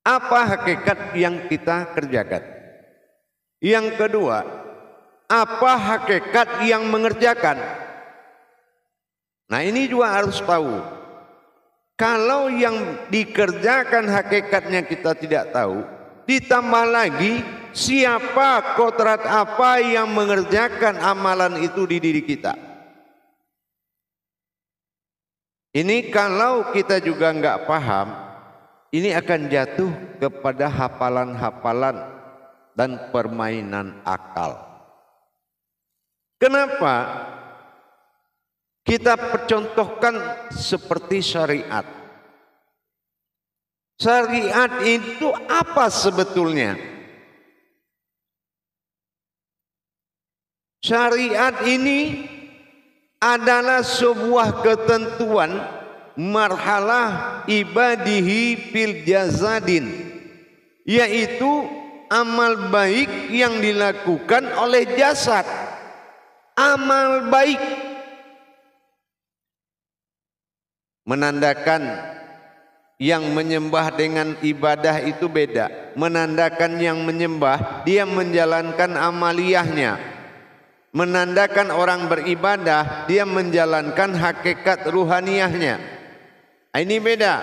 Apa hakikat yang kita kerjakan? Yang kedua, apa hakikat yang mengerjakan? Nah, ini juga harus tahu. Kalau yang dikerjakan hakikatnya kita tidak tahu, ditambah lagi siapa, kodrat apa yang mengerjakan amalan itu di diri kita. Ini kalau kita juga nggak paham, ini akan jatuh kepada hafalan-hafalan dan permainan akal. Kenapa? Kita percontohkan seperti syariat. Syariat itu apa sebetulnya? Syariat ini adalah sebuah ketentuan marhalah ibadihi fil jazadin, yaitu amal baik yang dilakukan oleh jasad. Amal baik menandakan yang menyembah dengan ibadah itu beda. Menandakan yang menyembah dia menjalankan amaliyahnya. Menandakan orang beribadah dia menjalankan hakikat ruhaniyahnya. Ini beda.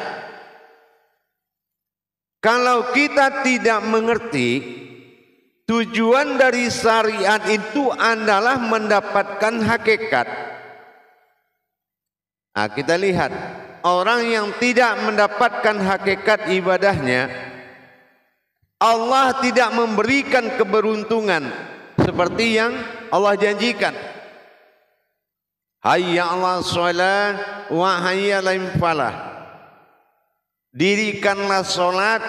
Kalau kita tidak mengerti, tujuan dari syariat itu adalah mendapatkan hakikat. Nah, kita lihat orang yang tidak mendapatkan hakikat ibadahnya, Allah tidak memberikan keberuntungan seperti yang Allah janjikan. Hayya 'alas shalah wa hayya 'alal falah. Dirikanlah salat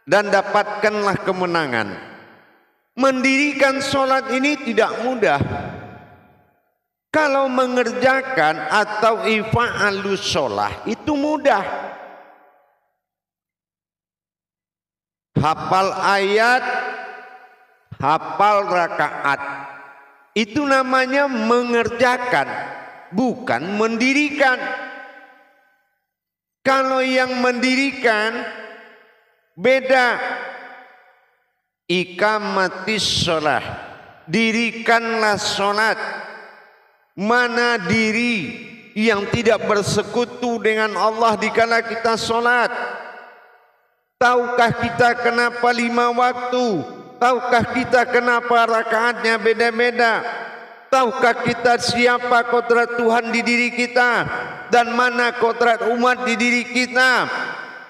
dan dapatkanlah kemenangan. Mendirikan salat ini tidak mudah. Kalau mengerjakan atau ifa'alus sholah itu mudah. Hafal ayat, hafal rakaat. Itu namanya mengerjakan, bukan mendirikan. Kalau yang mendirikan beda. Iqamatis sholah, dirikanlah sholat. Mana diri yang tidak bersekutu dengan Allah dikala kita sholat? Tahukah kita kenapa 5 waktu? Tahukah kita kenapa rakaatnya beda-beda? Tahukah kita siapa kodrat Tuhan di diri kita? Dan mana kodrat umat di diri kita?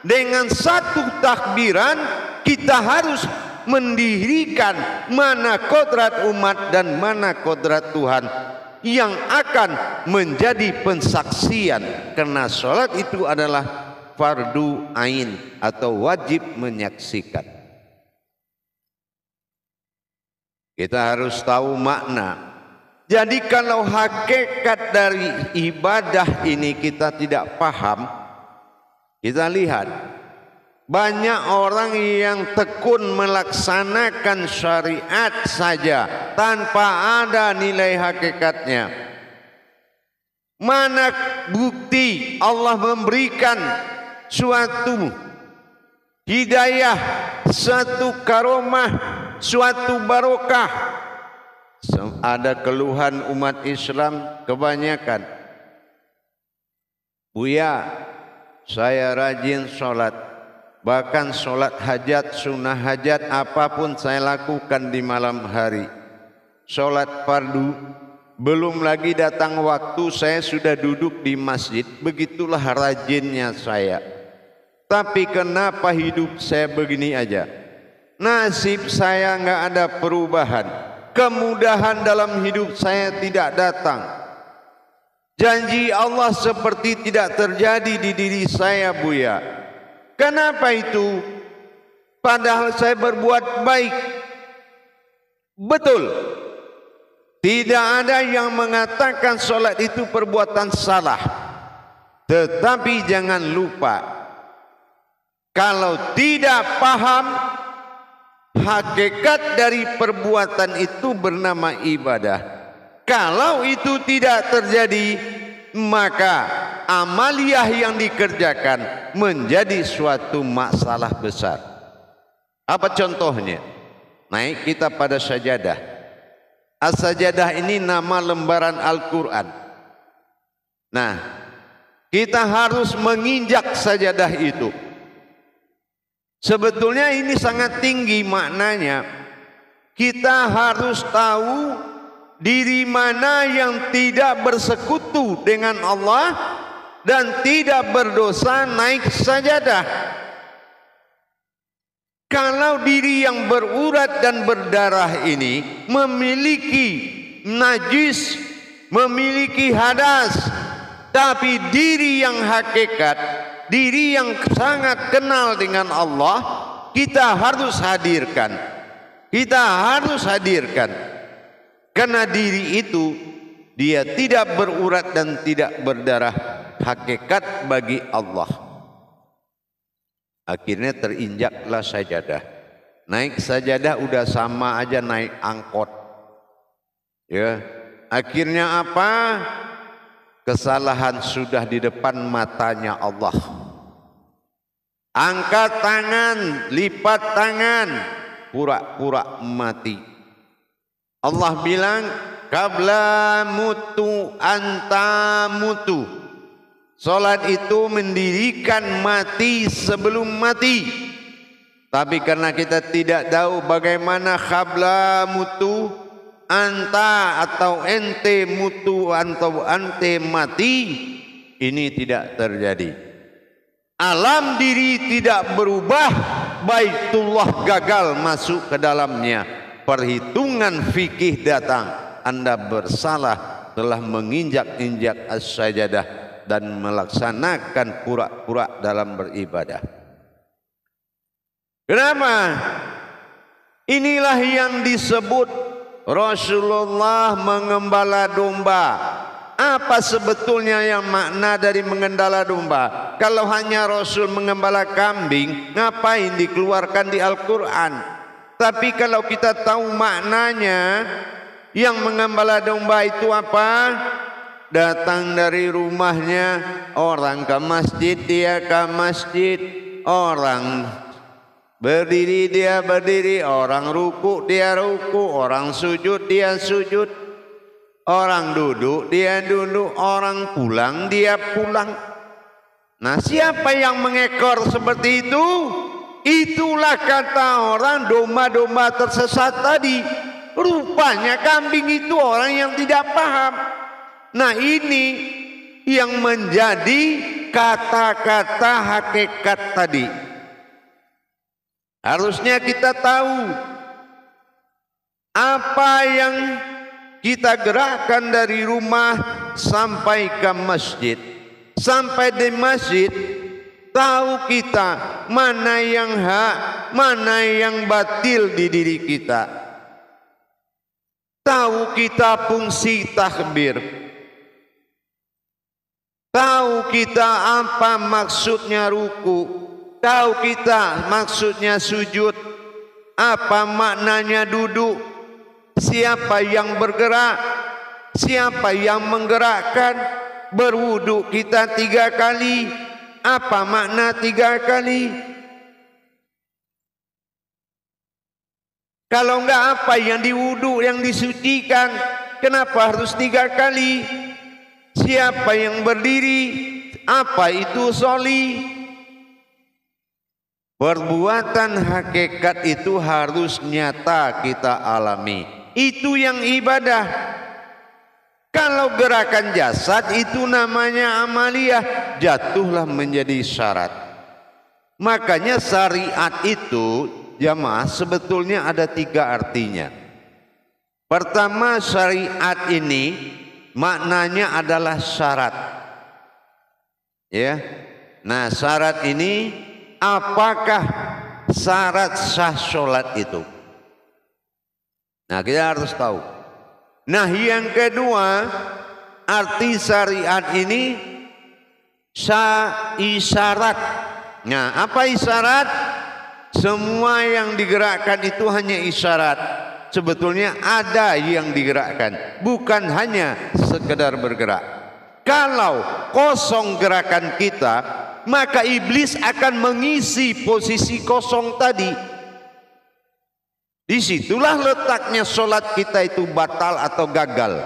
Dengan satu takbiran kita harus mendirikan mana kodrat umat dan mana kodrat Tuhan yang akan menjadi pensaksian, karena sholat itu adalah fardu ain atau wajib menyaksikan. Kita harus tahu makna. Jadi kalau hakikat dari ibadah ini kita tidak paham, kita lihat banyak orang yang tekun melaksanakan syariat saja tanpa ada nilai hakikatnya. Mana bukti Allah memberikan suatu hidayah, suatu karomah, suatu barokah? Ada keluhan umat Islam kebanyakan, Buya, saya rajin sholat, bahkan sholat hajat, sunnah hajat, apapun saya lakukan di malam hari. Sholat fardu, belum lagi datang waktu saya sudah duduk di masjid, begitulah rajinnya saya. Tapi kenapa hidup saya begini aja? Nasib saya nggak ada perubahan, kemudahan dalam hidup saya tidak datang. Janji Allah seperti tidak terjadi di diri saya, Buya. Kenapa itu? Padahal saya berbuat baik. Betul. Tidak ada yang mengatakan sholat itu perbuatan salah. Tetapi jangan lupa, kalau tidak paham hakikat dari perbuatan itu bernama ibadah. Kalau itu tidak terjadi, maka amaliyah yang dikerjakan menjadi suatu masalah besar. Apa contohnya? Naik kita pada sajadah. As-sajadah ini nama lembaran Al-Quran. Nah, kita harus menginjak sajadah itu. Sebetulnya ini sangat tinggi maknanya. Kita harus tahu diri mana yang tidak bersekutu dengan Allah dan tidak berdosa naik sajadah. Kalau diri yang berurat dan berdarah ini memiliki najis, memiliki hadas, tapi diri yang hakikat, diri yang sangat kenal dengan Allah, kita harus hadirkan. Kita harus hadirkan. Karena diri itu dia tidak berurat dan tidak berdarah, hakikat bagi Allah. Akhirnya terinjaklah sajadah. Naik sajadah udah sama aja naik angkot. Ya, akhirnya apa? Kesalahan sudah di depan matanya Allah. Angkat tangan, lipat tangan, pura-pura mati. Allah bilang, qabla mutu anta mutu. Salat itu mendirikan mati sebelum mati. Tapi karena kita tidak tahu bagaimana qabla mutu anta atau ente mutu atau ante mati, ini tidak terjadi. Alam diri tidak berubah, Baitullah gagal masuk ke dalamnya. Perhitungan fikih datang, Anda bersalah telah menginjak-injak as-sajadah dan melaksanakan pura-pura dalam beribadah. Kenapa? Inilah yang disebut Rasulullah mengembala domba. Apa sebetulnya yang makna dari mengendala domba? Kalau hanya Rasul mengembala kambing, ngapain dikeluarkan di Al-Quran? Tapi kalau kita tahu maknanya, yang mengembala domba itu apa? Datang dari rumahnya, orang ke masjid, dia ke masjid. Orang berdiri, dia berdiri. Orang ruku, dia ruku. Orang sujud, dia sujud. Orang duduk, dia duduk. Orang pulang, dia pulang. Nah, siapa yang mengekor seperti itu? Itulah kata orang domba-domba tersesat tadi. Rupanya kambing itu orang yang tidak paham. Nah, ini yang menjadi kata-kata hakikat tadi. Harusnya kita tahu apa yang kita gerakkan dari rumah sampai ke masjid. Sampai di masjid, tahu kita mana yang hak, mana yang batil di diri kita. Tahu kita fungsi takbir. Tahu kita apa maksudnya ruku. Tahu kita maksudnya sujud. Apa maknanya duduk. Siapa yang bergerak. Siapa yang menggerakkan. Berwudu kita 3 kali. Apa makna 3 kali? Kalau enggak apa yang diwudu, yang disucikan? Kenapa harus 3 kali? Siapa yang berdiri? Apa itu soli? Perbuatan hakikat itu harus nyata kita alami. Itu yang ibadah. Kalau gerakan jasad itu namanya amaliyah, jatuhlah menjadi syarat. Makanya syariat itu jamaah sebetulnya ada 3 artinya. Pertama, syariat ini maknanya adalah syarat. Ya. Nah, syarat ini apakah syarat sah sholat itu? Nah, kita harus tahu. Nah, yang kedua, arti syariat ini isyarat. Nah, apa isyarat? Semua yang digerakkan itu hanya isyarat. Sebetulnya ada yang digerakkan, bukan hanya sekedar bergerak. Kalau kosong gerakan kita, maka iblis akan mengisi posisi kosong tadi. Disitulah letaknya sholat kita itu batal atau gagal.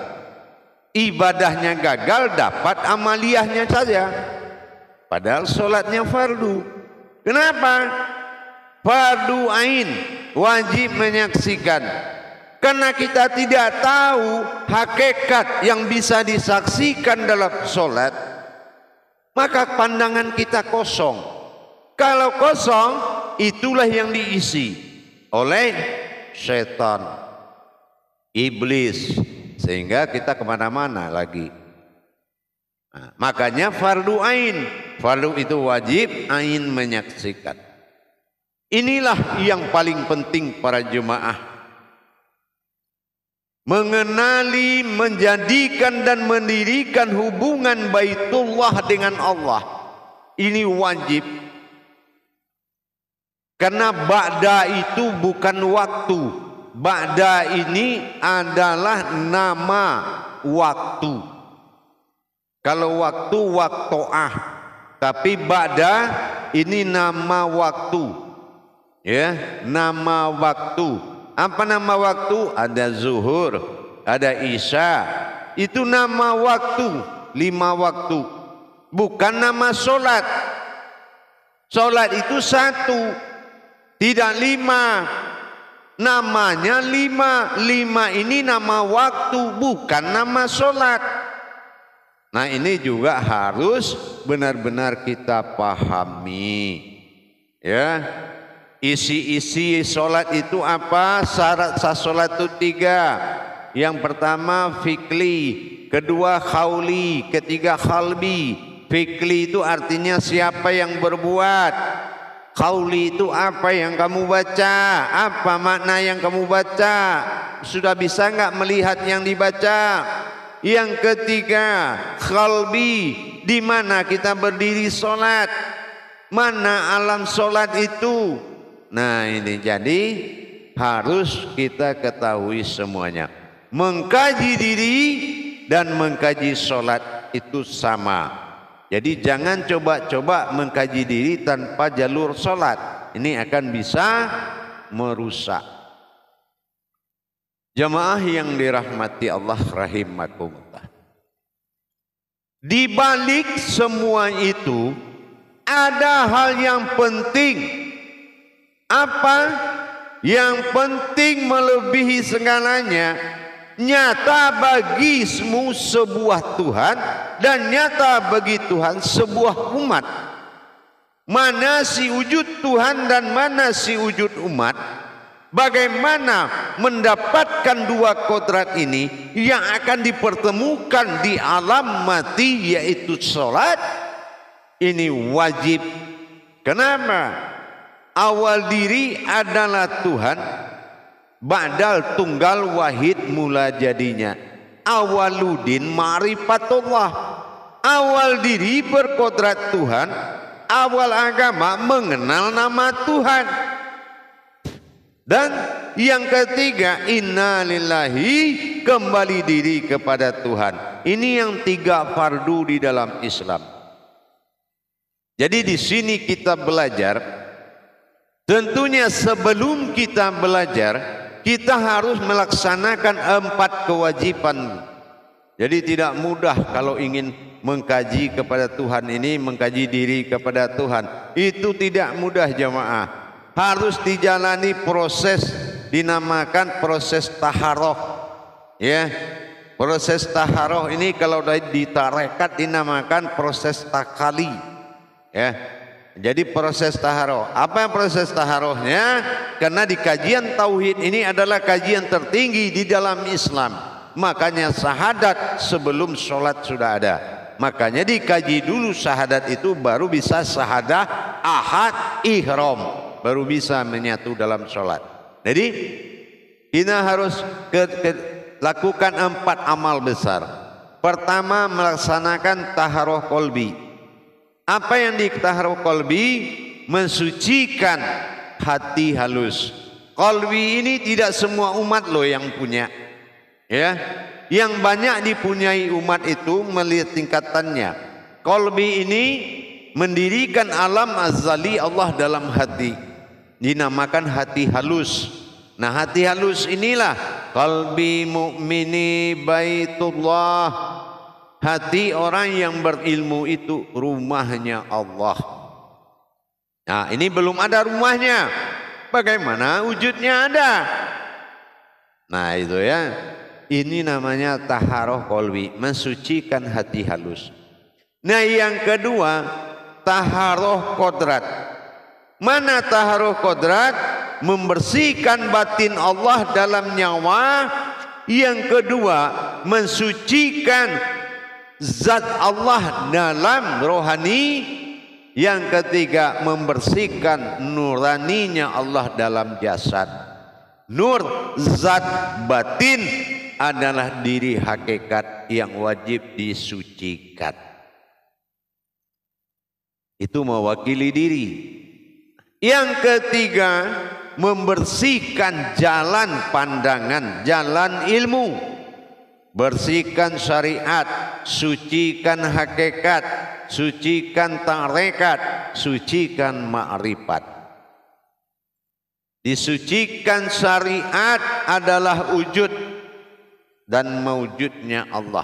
Ibadahnya gagal, dapat amaliyahnya saja. Padahal sholatnya fardu. Kenapa? Fardu ain, wajib menyaksikan. Karena kita tidak tahu hakikat yang bisa disaksikan dalam sholat, maka pandangan kita kosong. Kalau kosong, itulah yang diisi oleh setan, iblis, sehingga kita kemana-mana lagi. Nah, makanya fardu ain, fardu itu wajib ain menyaksikan. Inilah yang paling penting para jemaah. Mengenali, menjadikan dan mendirikan hubungan Baitullah dengan Allah. Ini wajib. Karena ba'da itu bukan waktu. Ba'da ini adalah nama waktu. Kalau waktu, wakto'ah. Tapi ba'da ini nama waktu. Ya, nama waktu. Apa nama waktu? Ada zuhur, ada isya. Itu nama waktu, 5 waktu. Bukan nama solat. Solat itu 1, tidak 5. Namanya 5. 5 ini nama waktu, bukan nama solat. Nah, ini juga harus benar-benar kita pahami. Ya. Isi-isi solat itu apa? Syarat sah solat itu 3. Yang pertama fikli, kedua khauli, ketiga khalbi. Fikli itu artinya siapa yang berbuat. Khauli itu apa yang kamu baca, apa makna yang kamu baca. Sudah bisa nggak melihat yang dibaca? Yang ketiga khalbi, di mana kita berdiri solat, mana alam solat itu. Nah, ini jadi harus kita ketahui semuanya. Mengkaji diri dan mengkaji sholat itu sama. Jadi jangan coba-coba mengkaji diri tanpa jalur sholat. Ini akan bisa merusak. Jamaah yang dirahmati Allah rahimakumullah. Di balik semua itu ada hal yang penting. Apa yang penting melebihi segalanya, nyata bagi semua sebuah Tuhan dan nyata bagi Tuhan sebuah umat. Mana si wujud Tuhan dan mana si wujud umat. Bagaimana mendapatkan dua kodrat ini yang akan dipertemukan di alam mati, yaitu sholat. Ini wajib. Kenapa? Awal diri adalah Tuhan, ba'dal tunggal wahid mula jadinya. Awaludin ma'rifatullah. Awal diri berkodrat Tuhan, awal agama mengenal nama Tuhan. Dan yang ketiga, inna lillahi, kembali diri kepada Tuhan. Ini yang 3 fardu di dalam Islam. Jadi di sini kita belajar. Tentunya sebelum kita belajar, kita harus melaksanakan 4 kewajiban. Jadi tidak mudah kalau ingin mengkaji kepada Tuhan ini, mengkaji diri kepada Tuhan. Itu tidak mudah jamaah. Harus dijalani proses, dinamakan proses taharoh. Ya, proses taharoh ini kalau di tarekat dinamakan proses takali. Ya. Jadi proses taharoh. Apa proses taharohnya? Karena di kajian tauhid ini adalah kajian tertinggi di dalam Islam. Makanya syahadat sebelum sholat sudah ada. Makanya dikaji dulu syahadat itu, baru bisa syahadah ahad ihram, baru bisa menyatu dalam sholat. Jadi kita harus lakukan 4 amal besar. Pertama, melaksanakan taharoh kolbi. Apa yang ditaharoh kolbi? Mensucikan hati halus. Kolbi ini tidak semua umat loh yang punya. Ya, yang banyak dipunyai umat itu melihat tingkatannya. Qalbi ini mendirikan alam azali Allah dalam hati, dinamakan hati halus. Nah, hati halus inilah qalbi mu'mini baitullah. Hati orang yang berilmu itu rumahnya Allah. Nah, ini belum ada rumahnya. Bagaimana wujudnya ada? Nah, itu ya. Ini namanya taharoh qalbi, mensucikan hati halus. Nah, yang kedua, taharoh kodrat. Mana taharoh kodrat? Membersihkan batin Allah dalam nyawa. Yang kedua, mensucikan zat Allah dalam rohani. Yang ketiga, membersihkan nuraninya Allah dalam jasad. Nur zat batin adalah diri hakikat yang wajib disucikan. Itu mewakili diri. Yang ketiga, membersihkan jalan pandangan, jalan ilmu. Bersihkan syariat, sucikan hakikat, sucikan tarekat, sucikan ma'rifat. Disucikan syariat adalah wujud dan maujudnya Allah.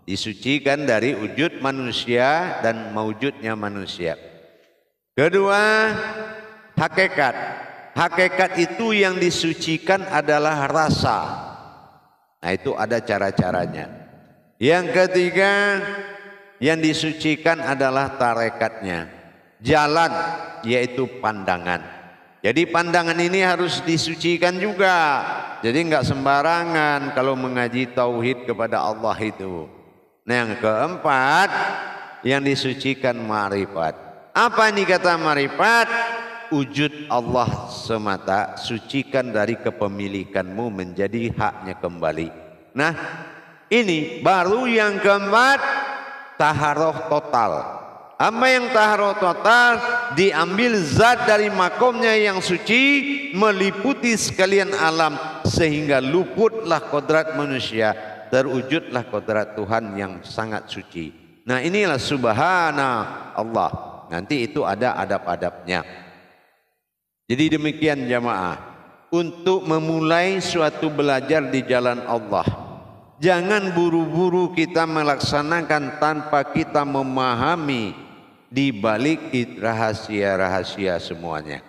Disucikan dari wujud manusia dan maujudnya manusia. Kedua, hakikat. Hakikat itu yang disucikan adalah rasa. Nah, itu ada cara-caranya. Yang ketiga, yang disucikan adalah tarekatnya. Jalan, yaitu pandangan. Jadi pandangan ini harus disucikan juga. Jadi enggak sembarangan kalau mengaji tauhid kepada Allah itu. Nah, yang keempat, yang disucikan ma'rifat. Apa ini kata ma'rifat? Wujud Allah semata, sucikan dari kepemilikanmu menjadi haknya kembali. Nah, ini baru yang keempat, taharoh total. Apa yang taharoh total? Diambil zat dari makomnya yang suci, meliputi sekalian alam, sehingga luputlah kodrat manusia, terwujudlah kodrat Tuhan yang sangat suci. Nah, inilah subhana Allah. Nanti itu ada adab-adabnya. Jadi demikian jamaah, untuk memulai suatu belajar di jalan Allah, jangan buru-buru kita melaksanakan tanpa kita memahami di balik rahasia-rahasia semuanya.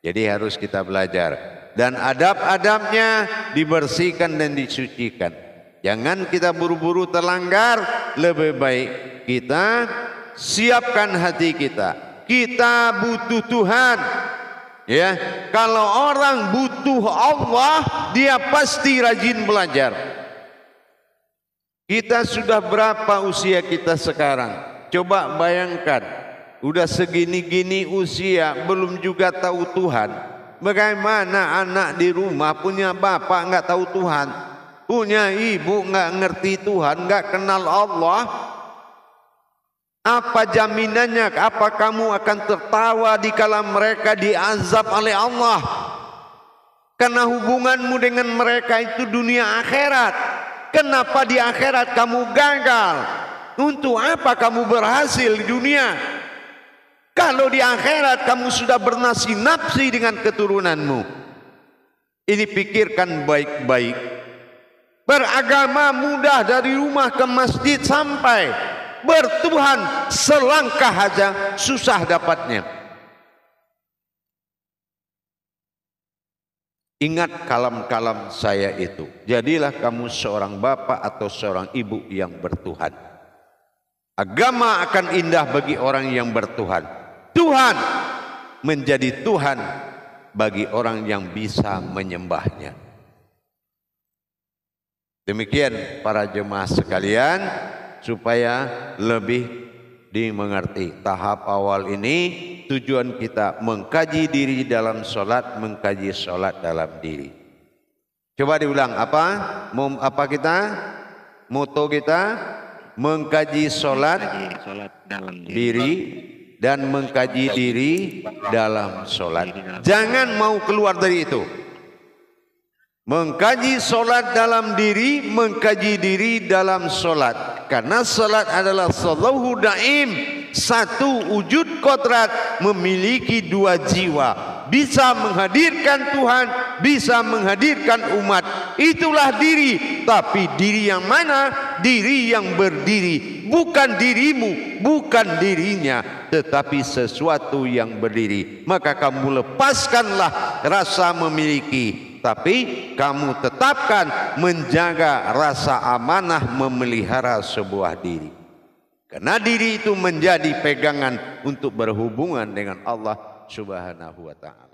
Jadi harus kita belajar dan adab-adabnya dibersihkan dan disucikan. Jangan kita buru-buru terlanggar, lebih baik kita siapkan hati kita. Kita butuh Tuhan. Ya, kalau orang butuh Allah, dia pasti rajin belajar. Kita sudah berapa usia kita sekarang? Coba bayangkan, udah segini-gini usia, belum juga tahu Tuhan. Bagaimana anak di rumah punya bapak nggak tahu Tuhan, punya ibu nggak ngerti Tuhan, nggak kenal Allah? Apa jaminannya? Apa kamu akan tertawa di kala mereka diazab oleh Allah? Karena hubunganmu dengan mereka itu dunia akhirat. Kenapa di akhirat kamu gagal? Untuk apa kamu berhasil di dunia? Kalau di akhirat kamu sudah bernasib-nafsi dengan keturunanmu. Ini pikirkan baik-baik. Beragama mudah dari rumah ke masjid sampai. Bertuhan selangkah aja susah dapatnya. Ingat kalam-kalam saya itu. Jadilah kamu seorang bapak atau seorang ibu yang bertuhan. Agama akan indah bagi orang yang bertuhan. Tuhan menjadi Tuhan bagi orang yang bisa menyembahnya. Demikian para jemaah sekalian, supaya lebih dimengerti. Tahap awal ini tujuan kita mengkaji diri dalam sholat, mengkaji sholat dalam diri. Coba diulang, apa kita? Moto kita mengkaji sholat dalam diri dan mengkaji diri dalam sholat. Jangan mau keluar dari itu. Mengkaji solat dalam diri, mengkaji diri dalam solat. Karena solat adalah sallahu daim, satu wujud kodrat, memiliki dua jiwa. Bisa menghadirkan Tuhan, bisa menghadirkan umat. Itulah diri. Tapi diri yang mana? Diri yang berdiri. Bukan dirimu, bukan dirinya, tetapi sesuatu yang berdiri. Maka kamu lepaskanlah rasa memiliki, tapi kamu tetapkan menjaga rasa amanah memelihara sebuah diri. Karena diri itu menjadi pegangan untuk berhubungan dengan Allah Subhanahu wa ta'ala.